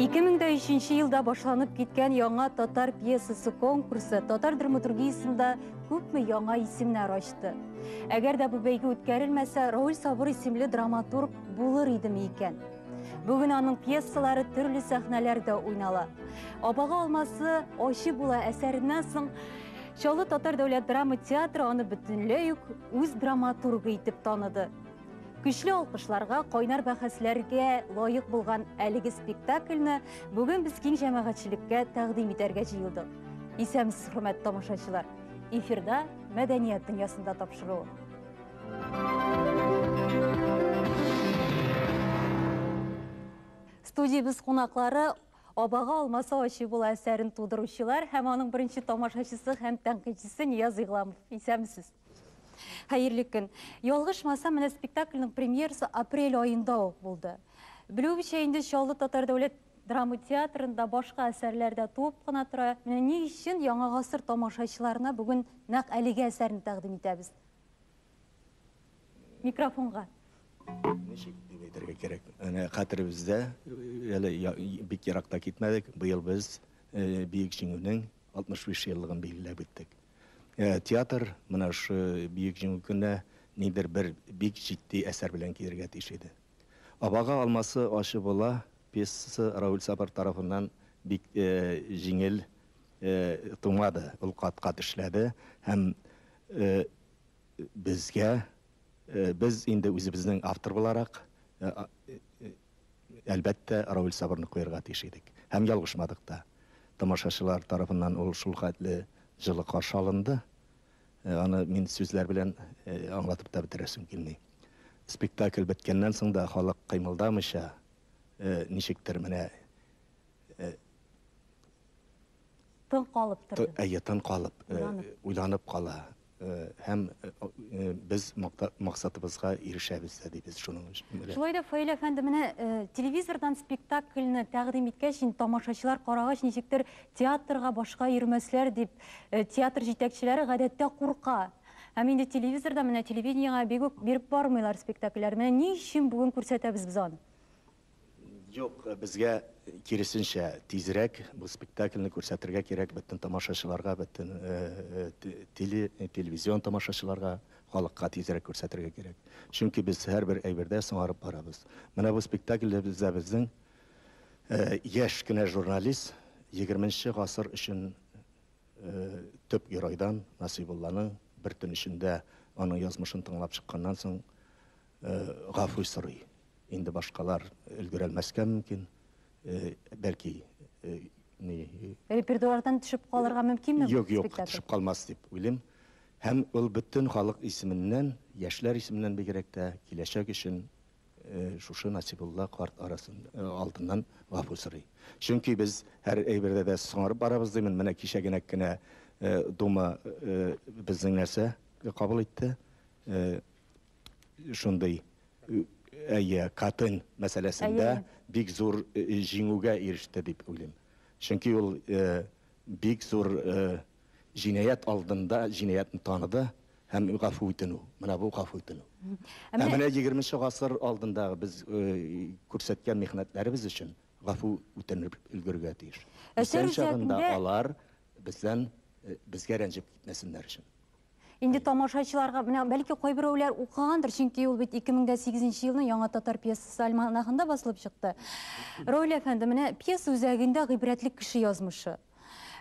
2003 yılda başlanıp gitken Яңа Татар piyasası konkursu Tatar dramaturgiyasında köpme яңа isimler açtı. Eğer de bu beygi ötkerilmese Raul Sabur isimli dramaturg bulur idim iken. Bugün onun piyasaları türlü sahnelerde oynala. Abağa alması Aşı Bula eserinden soň Şolu Tatar Devlet Drama Teatrı onu bütünleyip öz dramaturgu itip tanıdı. Güçlü alkışlarga, qaynar bahaslarga layık bulgan әлеге spektaklni bugün biz keng jamoatchilikka taqdim eterge jıyıldık. Isemiz hürmet tamaşaçılar. Efirde Medeniyet Dünyasında tapşırığı. Studiyamiz konaklары Abağa almasa Aşı Bula eserin tuduruşçular, hem onun birinci tamaşaçısı hem tanqidçisi Niyaz İğlamov. Isemisiz. Hayırlı gün. Yolğışmasam, mene spektaklinin premierisi aprel ayında oldu. Bilübüçe indi Şolu Tatar Devlet Drama Teatrında başka eserlerde tuğup qana tura. Ne için Яңа Ғасыр tamaşaçılarına bugün naq әлеге eserini taqdim etəbiz? Mikrofonga. Ничек дип әйтергә кирәк? Хәтер бездә бик яракта китмәдек. Быел без Бийек Җиңүнең 65 еллыгын билгеләп үттек. Театр менә шу Бийек Җиңү көнне нидер бер бик җитди әсәр белән килергә тиеш иде. Абага алмасы Ашы Була пьесасы Рауль Сабар тарафыннан бик җиңел тумады. Ул кат-кат эшләде һәм безгә biz indi үзебезнең автор буларак әлбәттә Рауль Сабарны куярга тиеш идек. Һәм ялгышмадык та. Тамашачылар тарафыннан ул шул хәтле җылы каршы алынды. Аны мин сүзләр белән аңлатып та бетерәсем килми. Спектакль беткәннән соң да халык кыймылдамыйча ничектер менә Тын калып торды. Тын калып, уйланып кала. Hem biz maksatımızga erişebiz dediğimiz şunun için. Şulay da Fail Efendi, mene televizordan spektaklini təqdim etkəş, tamaşaçılar qarağaç neciktir teatrga başqa yürümesler deyip teatr jetekçiləri гадәттә qurqa. Hem indi televizorda mene televideniyaya berip barmıylar spektakller. Mene ne için bugün күрсәтәбез biz onu? Yok, bizge kirisinçe tezirek bu spektaklini күрсәтергә кирәк bütün tamaşaçılarga, bütün televizyon tamaşaçılarga, халыкка tezirek күрсәтергә кирәк. Çünkü biz her bir әйбердә соңарып барабыз. Менә бу спектакльдә безнең яшь кенә журналист 20нче гасыр өчен төп геройдан Насыйбулланың bir төн эчендә аның язмышын тыңлап чыкканнан соң гафу сорый. Indi başkalar ülgürelmezken mümkün, belki repertuardan düşüp kalırga mümkün mü? Yok, düşüp kalmaz deyip uylayım. Hem ol bütün halk isminden, yaşlar isminden bir gerek de kileşek için şuşu Nasibullah kart arasında altından gafur sırrı. Çünkü biz her eybirde de sonarıp arabız demin, mene kişegin hakkına Duma bizden nerse kabul etti. Şunday, katın meselesinde big zor jinuga erişti deyip uylayım. Çünkü ol big zor cinayet aldığında cinayetini tanıdı hem gafu etinu. Mana bu gafu etinu. Hemen 20. asır aldığında biz kürsətken mihnetlerimiz için gafu etinip ülgürge tiyir. Sen çağında alar bizden bizge rencip gitmesinler için. Indi tamaşaçılarga belki koybirovlar okugandır, çünkü ol bit 2008 yılının Яңа Татар piyasası almanağında basılıp çıktı. Raul Efendi, mene piyasa üzerinde gıybretlik kişi yazmışı.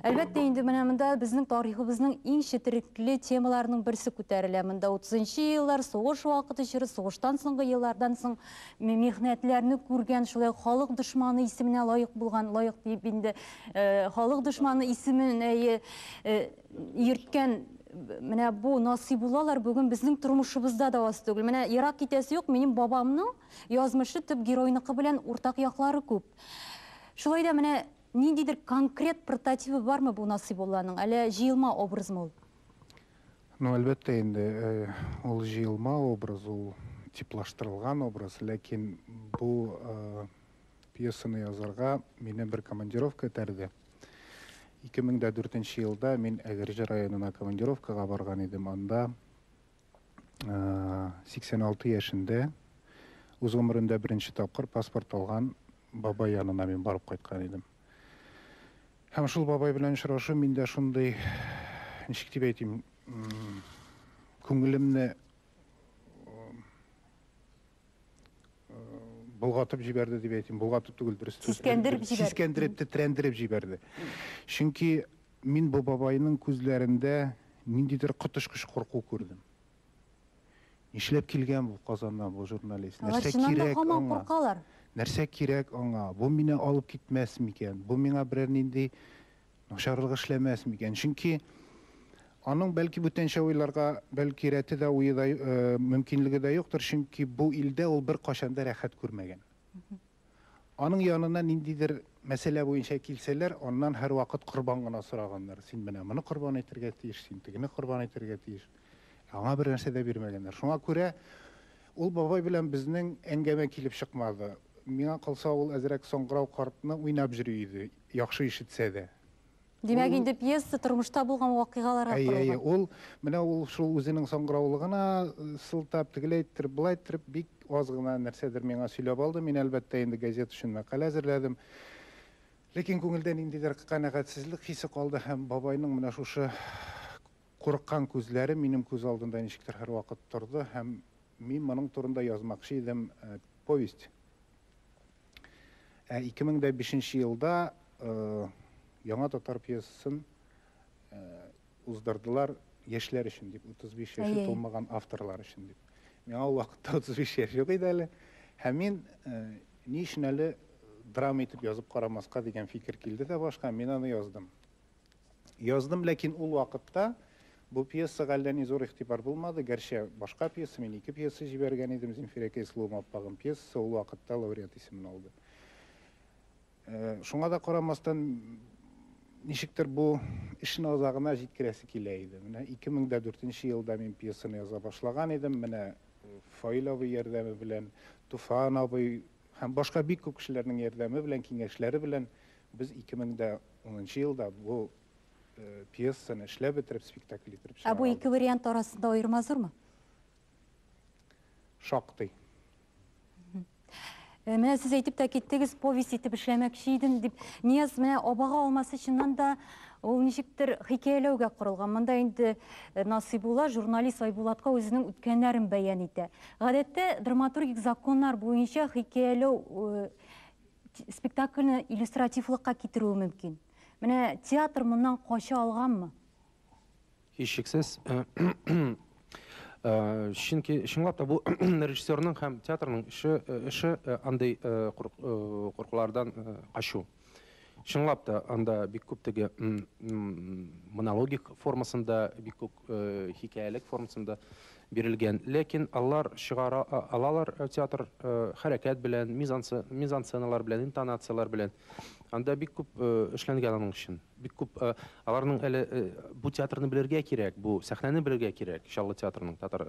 Elbette indi mende bizning tariximizning eng chetirikli temalarının birisi ko'tariladi. Mende 30-cı yıllar soğuş vaqti içeri, soğuştan so'nggi yıllardan so'ng mehnatlarini ko'rgan, şulay xalq düşmanı ismine layık bulgan, layık deyip indi xalq düşmanı ismini yürtken mene bu Nasibullalar bugün bizim turmuşumuzda da vas түгел. Mene Irak kitesi yok, benim babamның yazmışı tüp geroyniki bilen ortak yakları köp. Şulay da mene nididir konkret prototipi var mı bu Nasibullahның? Әле жыйылма образ mı ol? Ну, әлбәттә инде ул жыйылма образ, ул типлаштырылган образ, ләкин бу пьесаны язарга мине бер командировка этәрде. 2004 елда мин Әгерҗе районына командировкага барган идем. Анда 86 яшендә үз гомерендә беренче тапкыр паспорт алган бабай янына мен барып кайткан идем. Һәм шул бабай белән очрашу миндә шундый, ничек дип әйтим, күңелемне болгатып җибәрде дип әйтим. Болгатып түгел, дөрес. Сискәндереп җибәрде. Сискәндереп, тетрәндереп җибәрде. Чөнки мин бу бабайның күзләрендә ниндидер котышкыч курку күрдем. Нишләп килгән бу Казаннан бу журналист? Алар Нәрсә чыннан да кирәк һаман аңа? куркалар. Нәрсә кирәк аңа? Бу мине алып китмәс микән? Бу миңа берәр нинди начарлык эшләмәс микән? Чөнки аның бәлки бүтәнчә уйларга бәлки рәте дә, уе да, мөмкинлеге дә юктыр, чөнки бу илдә ул бер кашан да рәхәт күрмәгән. Аның янына ниндидер мәсьәлә буенча килсәләр, аннан һәр вакыт корбан гына сораганнар. Син менә моны корбан итәргә тиеш, син тегене корбан итәргә тиеш. Аңа бер нәрсә дә бирмәгәннәр. Шуңа күрә ул бабай белән безнең әңгәмә килеп чыкмады. Миңа калса, ул әзрәк соңгырау картны уйнап йөри иде, яхшы ишетсә дә. Димәк, инде пьеса тормышта булган вакыйгаларга Әйе, корылган. ул шул үзенең соңгыраулыгына сылтап, тегеләй иттереп, булай иттереп, бик аз гына нәрсәдер миңа сөйләп алды. Мин әлбәттә инде газет өчен мәкалә әзерләдем. Ләкин күңелдә ниндидер канәгатьсезлек хисе калды һәм бабайның менә шушы курыккан күзләре минем күз алдында ничектер һәр вакыт торды һәм мин моның турында язмакчы идем повесть. 2005 елда Яңа татар пьесасын уздырдылар яшьләр өчен дип, 35 яше тулмаган авторлар өчен дип. Миңа ул вакытта 35 яшь юк иде әле. Һәм мин ни өчен әле драма итеп язып карамаска дигән фикер килде дә башка, мин аны яздым. Яздым, ләкин ул вакытта бу пьесага әллә ни зур игътибар булмады. Гәрчә башка пьеса, мин 2 пьеса җибәргән идем, Зинфира Кайсылова аппагым пьесасы ул вакытта лауреат исемен алды. Шуңа да карамастан ничектер бу эшне азагына җиткерәсе килә иде. Менә 2004 елда мин пьесаны яза башлаган идем. Менә Фаил абый ярдәме белән, Туфан абый һәм башка бик күп кешеләрнең ярдәме белән, киңәшләре белән без 2010 елда бу пьесаны эшләп бетереп, спектакль итеп чыгардык. Бу ике вариант арасында аерма зурмы? Шактый. Менә сез әйтеп тә киттегез, повесть итеп эшләмәкче идем дип. Нияз менә абага алмасы чыннан да ул ничектер хикәяләүгә корылган. Монда инде Насыйбулла, журналист Айбулатка үзенең үткәннәрен бәян итә. Гадәттә, драматургик законнар буенча хикәяләү спектакльне иллюстративлыкка китерүе мөмкин. Менә театр моннан кача алганмы? Һичшиксез. Чөнки чынлап та бу режиссерның һәм театрның эше андай куркулардан качу. Чынлап та анда бик күп теге монологик формасында, бик күп хикәялек формасында бирелгән. Ләкин алар чыгара алалар театр хәрәкәт белән, мизансценалар белән, интонациялар белән. Анда бик күп эшләнгән аның өчен. Бик күп аларның әле бу театрны белергә кирәк, бу сәхнәне белергә кирәк, Чаллы театрының татар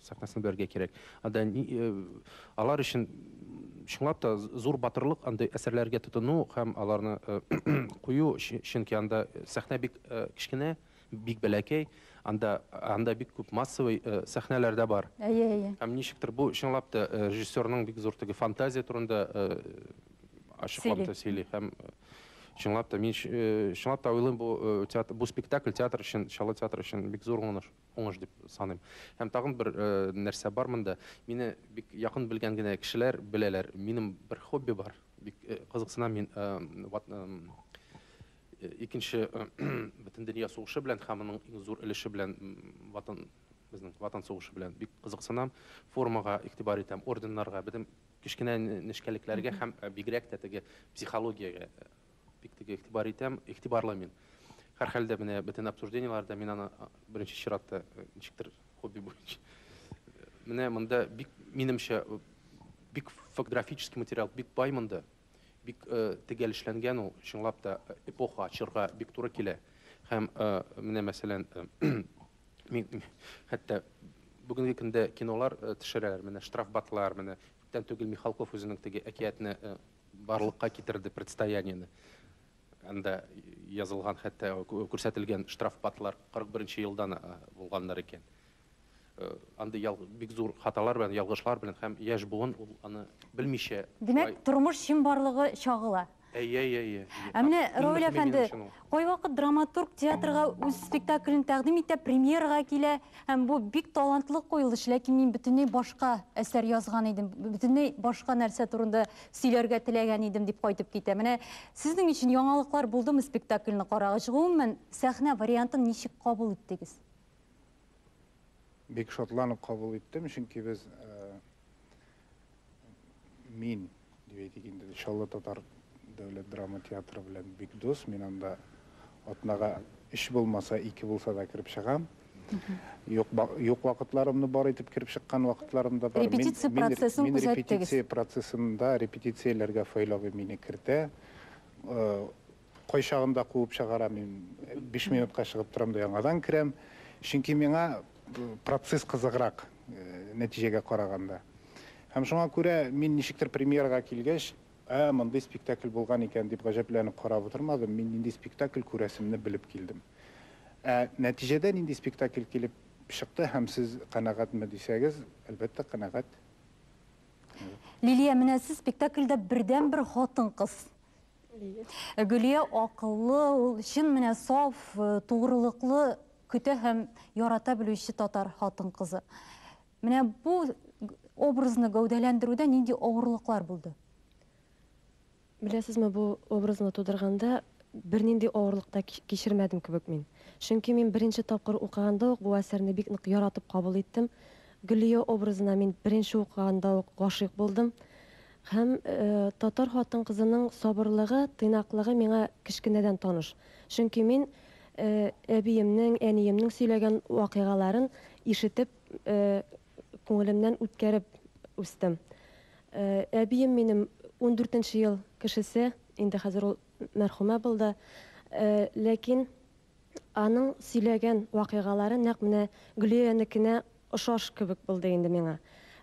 сәхнәсен белергә кирәк. Анда алар өчен чынлап та зур батырлык андай әсәрләргә тотыну һәм аларны кую, чөнки анда сәхнә бик кичкенә, бик бәләкәй, анда бик күп массовый сәхнәләр дә бар. Һәм ничектер бу чынлап та режиссерның бик зур теге фантазия турында ачыклап та сөйли һәм чынлап та мин чынлап та уйлыйм, бу спектакль театр өчен, Чаллы театры өчен бик зур уңыш дип саныйм. Һәм тагын бер нәрсә бар монда. Мине бик якын белгән генә кешеләр беләләр. Минем бер хобби бар. Бик кызыксынам мин икенче бөтен дөнья сугышы белән һәм аның иң зур өлеше белән безнең ватан сугышы белән бик кызыксынам. Формага игътибар итәм, орденнарга, бөтен кичкенә нечкәлекләргә һәм бигрәк тә теге психологиягә бик теге игътибар итәм, игътибарлы мин. Һәр хәлдә менә бөтен обсужденияларда мин аны беренче чиратта ничектер хобби буенча. Менә монда бик минемчә бик фотографический материал, бик бай монда. Бик тегәл эшләнгән ул, чынлап та эпоха ачырга бик туры килә. Һәм менә мәсәлән мин хәтта бүгенге көндә кинолар төшерәләр, менә Штрафбатлар, менә күптән түгел Михалков үзенең теге әкиятне барлыкка китерде, предстояниене. Анда язылган, хәтта күрсәтелгән Штрафбатлар 41 елдан булганнар икән. анда бик зур хаталар белән, ялгышлар белән һәм яшь буын ул аны белмичә. Демәк, тормыш чын барлыгы шагыла. Әйе. Ә менә Равил әфәнде, кайвакыт драматург театрга үз спектаклен тәкъдим итә, премьерага килә, һәм бу бик талантлы куелыш, ләкин мин бөтенләй башка әсәр язган идем, бөтенләй башка нәрсә турында сөйләргә теләгән идем дип кайтып китә. Менә сезнең өчен яңалыклар булдымы спектакльне карагач? Гомумән сәхнә вариантын ничек кабул иттегез? Бик шатланып кабул иттем, чөнки без мин дип әйтик инде Чаллы татар дәүләт драма театры белән бик дус. Мин анда атнага 3 булмаса 2 булса да кирип чыгам. Юк вакытларымны бар итеп кирип чыккан вакытларым да бар. Репетиция процессын күзәттегез. Репетиция процессында репетицияләргә файловый мине кертә. Кайчагында куып чыгара, мин 5 минутка чыгып торам да яңадан керәм. Чөнки миңа процесс кызыграк нәтиҗәгә караганда. Һәм шуңа күрә мин ничектер премьерага килгәч, мондый спектакль булган икән дип гаҗәпләнеп карап утырмадым. Мин нинди спектакль күрәсемне белеп килдем. Нәтиҗәдә нинди спектакль килеп чыкты һәм сез канәгатьме дисәгез, әлбәттә канәгать. Лилия, менә сез спектакльдә бердән-бер хатын-кыз. Гөлия акыллы, ул чын менә саф, тугрылыклы, көтә һәм ярата белүче татар хатын-кызы. Менә бу образны гәүдәләндерүдә нинди авырлыклар булды? Беләсезме, бу образны тудырганда бернинди авырлыкта кичермәдем кебек мин. Чөнки мин беренче тапкыр укыганда ук бу әсәрне бик нык яратып кабул иттем. Гөлия образына мин беренче укыганда ук гашыйк булдым. Һәм татар хатын-кызының сабырлыгы, тыйнаклыгы миңа кичкенәдән таныш. Чөнки мин әбиемнең, әниемнең сөйләгән вакыйгаларын ишетеп, күңелемнән үткәреп үстем. Әбием минем 14-нче ел кешесе, инде хәзер ул мәрхүмә булды, ләкин аның сөйләгән вакыйгалары нәкъ менә Гөлиянекенә ошаш кебек булды инде миңа.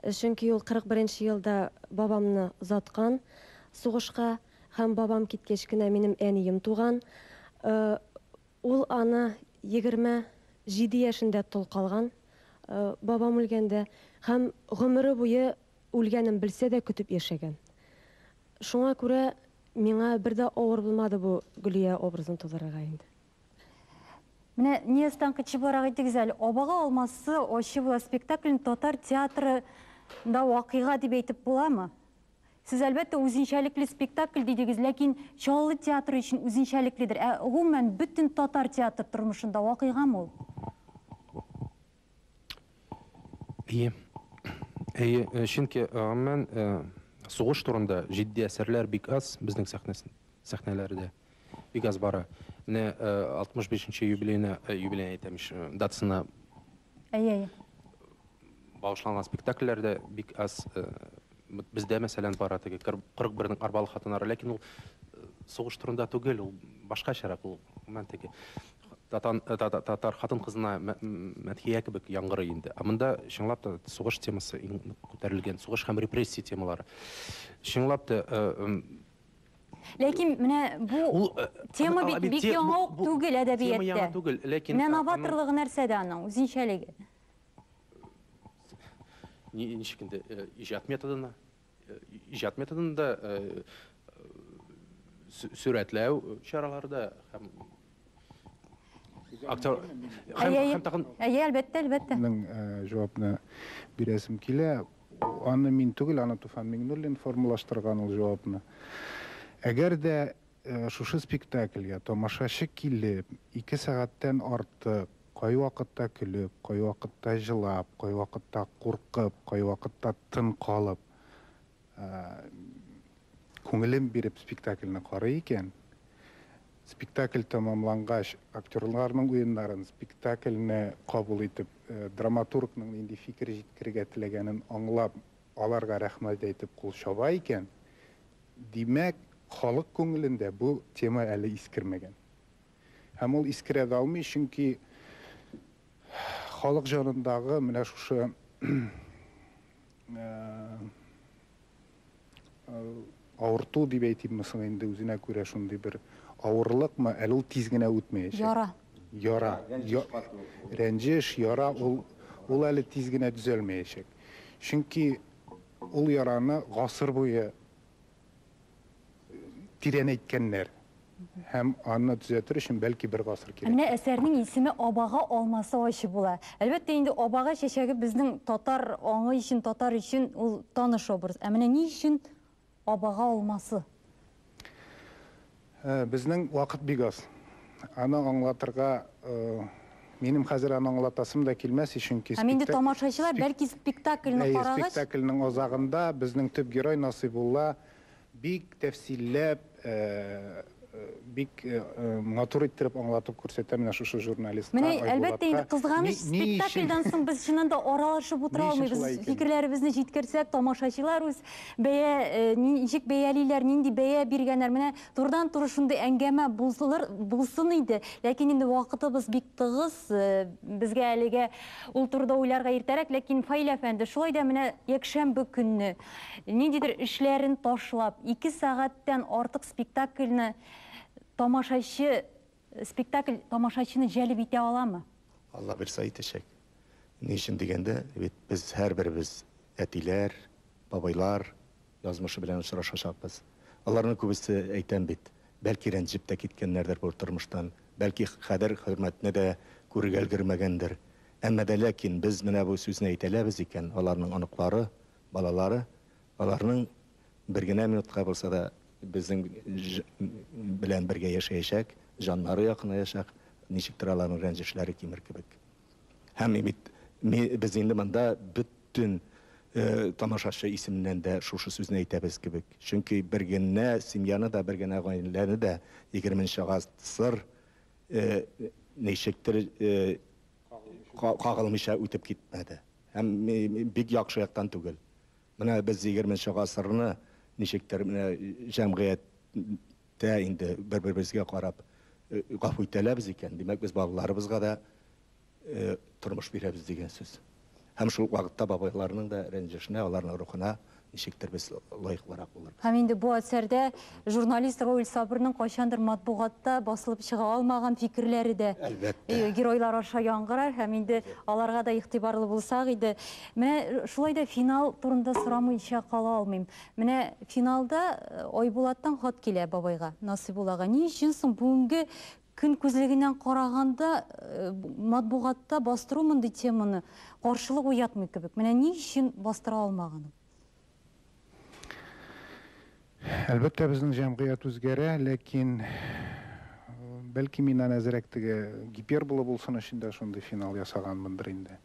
Чөнки ул 41-нче елда бабамны озаткан сугышка, һәм бабам киткәч кенә минем әнием туган. Ул аны 27 яшендә тол калган, бабам үлгәндә, һәм гомере буе үлгәнен белсә дә көтеп яшәгән. Шуңа күрә миңа бер дә авыр булмады бу Гөлия образын тудырырга инде. Менә Ниястан кычыбарак әйтегез әле, Абага алмасы ачы була спектакльне татар театрында вакыйга дип әйтеп буламы? Сез әлбәттә үзенчәлекле спектакль дидегез, ләкин Чаллы театры өчен үзенчәлекледер. Гомумән бөтен татар театр тормышында вакыйгамы ул? Әйе, чөнки гомумән сугыш турында җитди әсәрләр бик аз безнең сәхнәләрдә. Бик аз бара. Менә 65-нче юбилейна әйтәмеш датасына багышланган спектакльләрдә бик аз бездә мәсәлән бара теге 41-ның арбалы хатыннары, ләкин ул сугыш турында түгел, ул башкачарак, ул теге татар хатын-кызына мәдхия кебек яңгырый инде. Монда чынлап та сугыш темасы күтәрелгән, сугыш һәм репрессия темалары. Чынлап та ләкин менә бу тема бик яңа ук түгел әдәбиятта. Тема яңа түгел, ләкин менә новаторлыгы нәрсәдә аның үзенчәлеге? Ничек инде иҗат методында сүрәтләү чараларында һәм актер әлбәттә. Менә җавапны бирәсем килә. Аны мин түгел, аны Туфан Миңнуллин формалаштырган ул җавапны. Әгәр дә шушы спектакльгә тамашачы килеп, 2 сәгатьтән артык кай вакытта көлеп, кай вакытта җылап, кай вакытта куркып, кай вакытта тын калып, күңелен биреп спектакльне карый икән, спектакль тамамлангач актерларның уеннарын, спектакльне кабул итеп, драматургның нинди фикер җиткерергә теләгәнен аңлап, аларга рәхмәт әйтеп кул чаба икән, димәк, халык күңелендә бу тема әле искермәгән. Һәм ул искерә дә алмый, чөнки халык җанындагы менә шушы авырту дип әйтимме соң инде үзенә күрә шундый бер авырлыкмы, әле ул тиз генә үтмәячәк. Яра. Рәнҗеш, яра, ул әле тиз генә төзәлмәячәк. Чөнки ул яраны гасыр буе тирәнәйткәннәр. Һәм аны төзәтер өчен бәлки бер гасыр кирәк. Менә әсәрнең исеме Абага алмасы ачы була. Әлбәттә инде Абага чәчәге безнең татар аңы өчен, татар өчен ул таныш образ. Ә менә ни өчен Абага алмасы? Безнең вакыт бик аз. Аны аңлатырга минем хәзер аны аңлатасым да килмәс, чөнки Һәм инде тамашачылар бәлки спектакльне карагач, спектакльнең азагында безнең төп герой Насыйбулла бик тәфсилләп, бик матур иттереп аңлатып күрсәтә менә шушы журналистка. менә әлбәттә инде кызганыч спектакльдан соң без чыннан да аралашып утыра алмыйбыз. Фикерләребезне җиткерсәк, тамашачылар үз бәя ничек бәялиләр, нинди бәя биргәннәр, менә турыдан-туры шундый әңгәмә булсын иде. Ләкин инде вакытыбыз бик тыгыз, безгә әлегә ул турыда уйларга иртәрәк, ләкин Фаил әфәнде, шулай да менә якшәмбе көнне ниндидер эшләрен ташлап, 2 сәгатьтән артык спектакльне спектакль тамашачыны җәлеп итә аламы? Алла берсе әйтәчәк. Ни өчен дигәндә, бит без һәрберебез әтиләр, бабайлар язмышы белән очрашачакбыз. Аларның күбесе әйтәм бит, бәлки рәнҗеп тә киткәннәрдер бу тормыштан, бәлки кадер хөрмәтне дә күрергә өлгермәгәндер. Әмма дә ләкин без менә бу сүзне әйтәләбез икән, аларның аныклары, балалары, аларның бер генә минутка булса да безнең белән бергә яшәячәк, җаннары якынаяшак, ничектер аларның рәнҗешләре кимер кебек. Һәм без инде монда бөтен тамашачы исеменнән дә шушы сүзне әйтәбез кебек. Чөнки бер генә семьяны да, бер генә гаиләне дә 20-нче гасыр ничектер кагылмыйча үтеп китмәде. Һәм бик яхшы яктан түгел. Менә без 20-нче гасырны ничектер җәмгыятьтә инде бер-беребезгә карап гафу итәләбез икән. Димәк, без балаларыбызга да тормыш бирәбез дигән сүз. Һәм шул вакытта бабайларның да рәнҗешенә, аларның рухына ничектер без лаеклырак булырбыз. Һәм инде бу әсәрдә журналист Равил Сабырның кайчандыр матбугатта басылып чыга алмаган фикерләре дә геройлар аша яңгырар, һәм инде аларга да игътибарлы булсак иде. Менә шулай да финал турында сорамыйча кала алмыйм. Менә финалда Айбулаттан хат килә бабайга, Насыйбуллага. Ни өчен соң бүгенге көн күзлегеннән караганда матбугатта бастыру мондый теманы каршылык уятмый кебек. Менә ни өчен бастыра алмаган? Әлбәттә безнең җәмгыять үзгәрә, ләкин бәлки мин әзрәк теге гипербола булсын өчен дә шундый финал ясаганмындыр инде.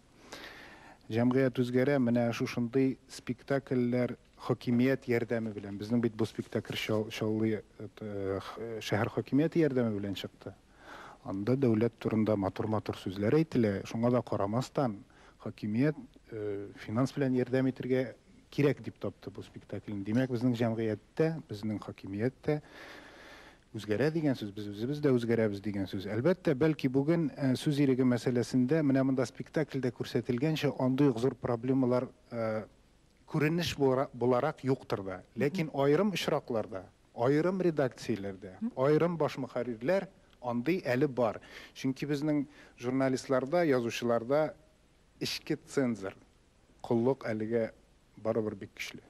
Җәмгыять үзгәрә, менә шушындый спектакльләр хакимият ярдәме белән. Безнең бит бу спектакль Шаулый шәһәр хакимияте ярдәме белән чыкты. Анда дәүләт турында матур-матур сүзләр әйтелә. Шуңа да карамастан хакимият финанс белән ярдәм итәргә кирәк дип тапты бу спектакльне. Димәк, безнең җәмгыятьтә, безнең хакимияттә үзгәрә дигән сүз, без үзебез дә үзгәрәбез дигән сүз. Әлбәттә, бәлки бүген сүз иреге мәсьәләсендә менә монда спектакльдә күрсәтелгәнчә андый зур проблемалар күренеш буларак юктыр да. Ләкин аерым очракларда, аерым редакцияләрдә, аерым баш мөхәррирләр андый әле бар. Чөнки безнең журналистларда, язучыларда эчке цензор, куллык әлегә барыбер бик көчле.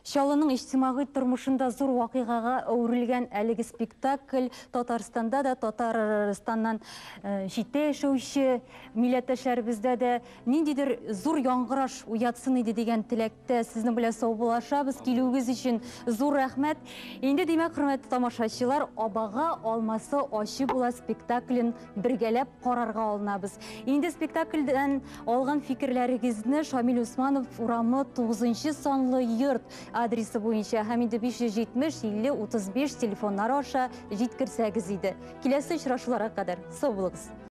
Чаллының иҗтимагый тормышында зур вакыйгага әверелгән әлеге спектакль Татарстанда да, Татарстаннан читтә яшәүче милләттәшләребездә дә ниндидер зур яңгыраш уятсын иде дигән теләктә сезнең белән саубуллашабыз. Килүегез өчен зур рәхмәт. Инде димәк, хөрмәтле тамашачылар, Абага алмасы ачы була спектаклен бергәләп карарга алынабыз. Инде спектакльдән алган фикерләрегезне Шамил Усманов урамы 9 санлы йорт адресы буенча һәм инде 570-50-35 телефоннары аша җиткерсәгез иде. Киләсе очрашуларга кадәр сау булыгыз.